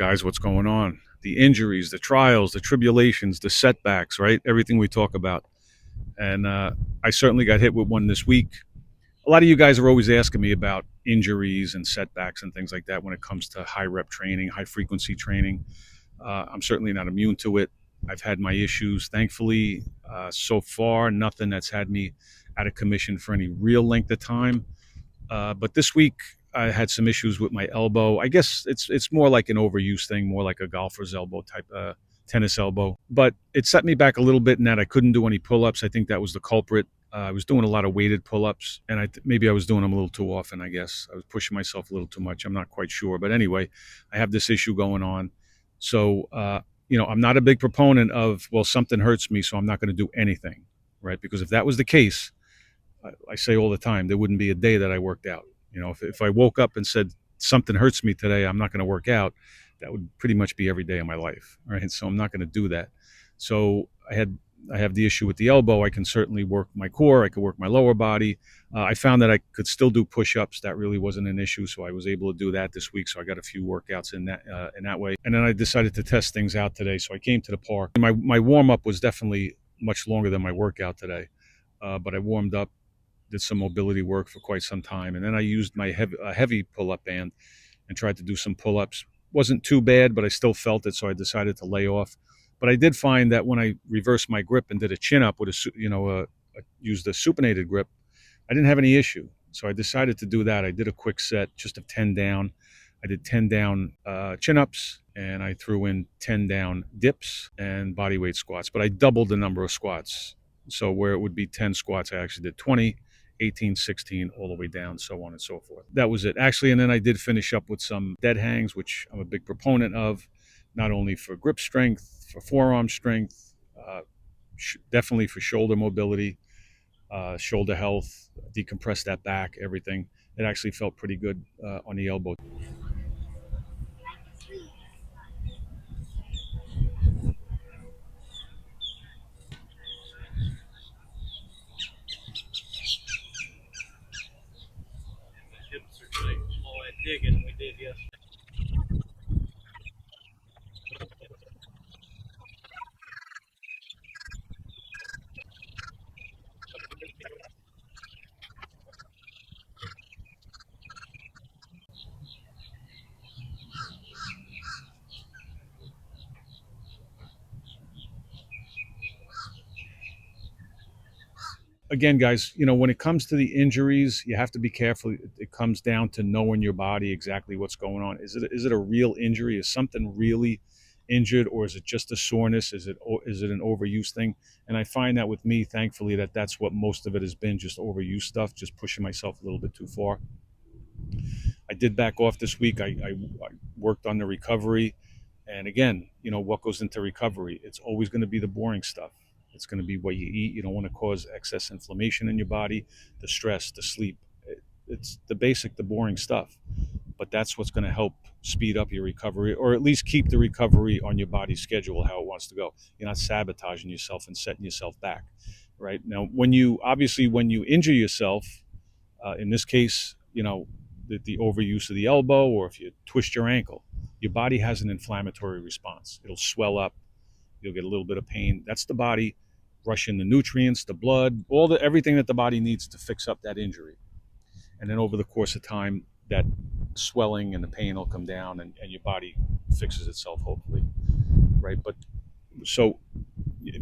guys, what's going on? The injuries, the trials, the tribulations, the setbacks, right? Everything we talk about. And I certainly got hit with one this week. A lot of you guys are always asking me about injuries and setbacks and things like that when it comes to high rep training, high frequency training. I'm certainly not immune to it. I've had my issues. Thankfully, so far, nothing that's had me out of commission for any real length of time. But this week, I had some issues with my elbow. I guess it's more like an overuse thing, more like a golfer's elbow type, tennis elbow. But it set me back a little bit in that I couldn't do any pull-ups. I think that was the culprit. I was doing a lot of weighted pull-ups, and maybe I was doing them a little too often, I guess. I was pushing myself a little too much. I'm not quite sure. But anyway, I have this issue going on. So, I'm not a big proponent of, well, something hurts me, so I'm not going to do anything, right? Because if that was the case, I say all the time, there wouldn't be a day that I worked out. If I woke up and said something hurts me today, I'm not going to work out, that would pretty much be every day of my life, right? So I'm not going to do that. So I have the issue with the elbow. I can certainly work my core. I could work my lower body. I found that I could still do push-ups. That really wasn't an issue, so I was able to do that this week. So I got a few workouts in that way. And then I decided to test things out today. So I came to the park. My warm-up was definitely much longer than my workout today, but I warmed up, did some mobility work for quite some time. And then I used my heavy pull-up band and tried to do some pull-ups. Wasn't too bad, but I still felt it, so I decided to lay off. But I did find that when I reversed my grip and did a chin-up with used a supinated grip, I didn't have any issue. So I decided to do that. I did a quick set just of 10 down. I did 10 down chin-ups, and I threw in 10 down dips and bodyweight squats. But I doubled the number of squats. So where it would be 10 squats, I actually did 20. 18, 16, all the way down, so on and so forth. That was it. Actually, and then I did finish up with some dead hangs, which I'm a big proponent of, not only for grip strength, for forearm strength, definitely for shoulder mobility, shoulder health, decompress that back, everything. It actually felt pretty good on the elbow. Hips are like all that digging we did yesterday. Again, guys, when it comes to the injuries, you have to be careful. It comes down to knowing your body exactly what's going on. Is it a real injury? Is something really injured, or is it just a soreness? Is it an overuse thing? And I find that with me, thankfully, that's what most of it has been, just overuse stuff, just pushing myself a little bit too far. I did back off this week. I worked on the recovery, and again, what goes into recovery? It's always going to be the boring stuff. It's going to be what you eat. You don't want to cause excess inflammation in your body, the stress, the sleep. It's the boring stuff. But that's what's going to help speed up your recovery, or at least keep the recovery on your body's schedule, how it wants to go. You're not sabotaging yourself and setting yourself back, right? Now, when you injure yourself, in this case, the overuse of the elbow, or if you twist your ankle, your body has an inflammatory response. It'll swell up. You'll get a little bit of pain. That's the body rushing the nutrients, the blood, everything that the body needs to fix up that injury. And then over the course of time, that swelling and the pain will come down, and your body fixes itself, hopefully, right? But so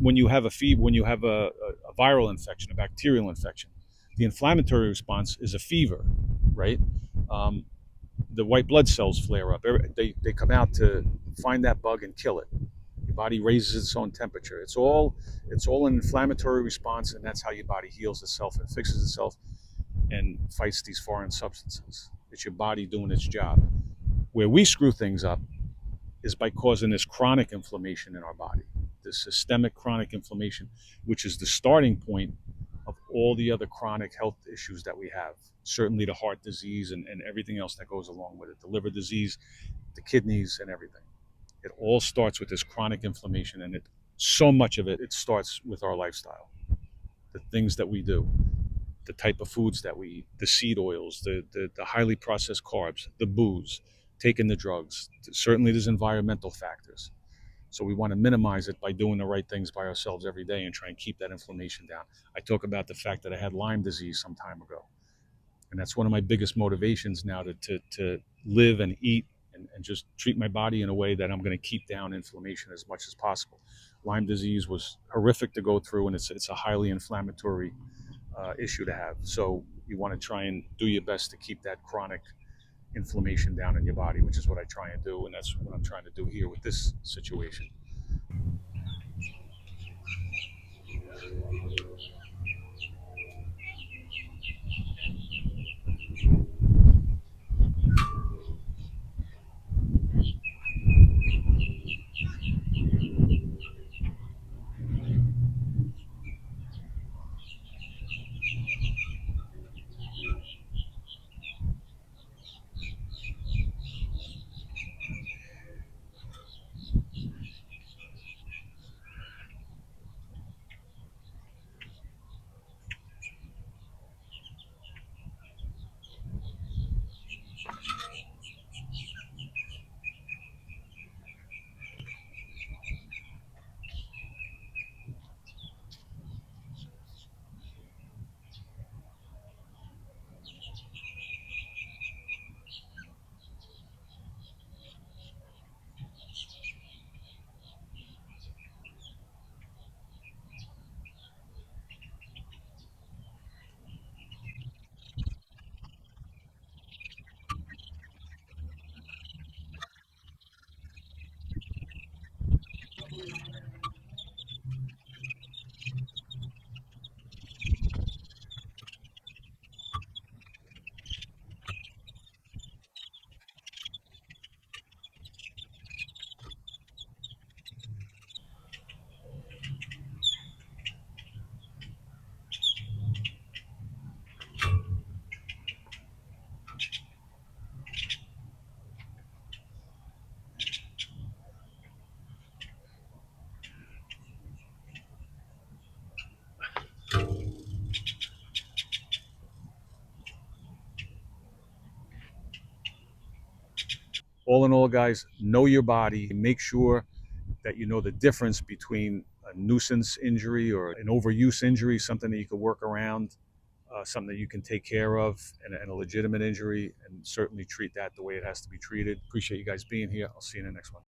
when you have a fever, when you have a viral infection, a bacterial infection, the inflammatory response is a fever, right? The white blood cells flare up. They come out to find that bug and kill it. Your body raises its own temperature. It's all an inflammatory response, and that's how your body heals itself and fixes itself and fights these foreign substances. It's your body doing its job. Where we screw things up is by causing this chronic inflammation in our body, this systemic chronic inflammation, which is the starting point of all the other chronic health issues that we have. Certainly the heart disease and everything else that goes along with it, the liver disease, the kidneys, and everything. It all starts with this chronic inflammation, and so much of it starts with our lifestyle, the things that we do, the type of foods that we eat, the seed oils, the highly processed carbs, the booze, taking the drugs. Certainly, there's environmental factors. So we want to minimize it by doing the right things by ourselves every day and try and keep that inflammation down. I talk about the fact that I had Lyme disease some time ago. And that's one of my biggest motivations now to live and eat and just treat my body in a way that I'm going to keep down inflammation as much as possible. Lyme disease was horrific to go through, and it's a highly inflammatory issue to have. So you want to try and do your best to keep that chronic inflammation down in your body, which is what I try and do, and that's what I'm trying to do here with this situation. All in all, guys, know your body. Make sure that you know the difference between a nuisance injury or an overuse injury, something that you can work around, something that you can take care of, and a legitimate injury, and certainly treat that the way it has to be treated. Appreciate you guys being here. I'll see you in the next one.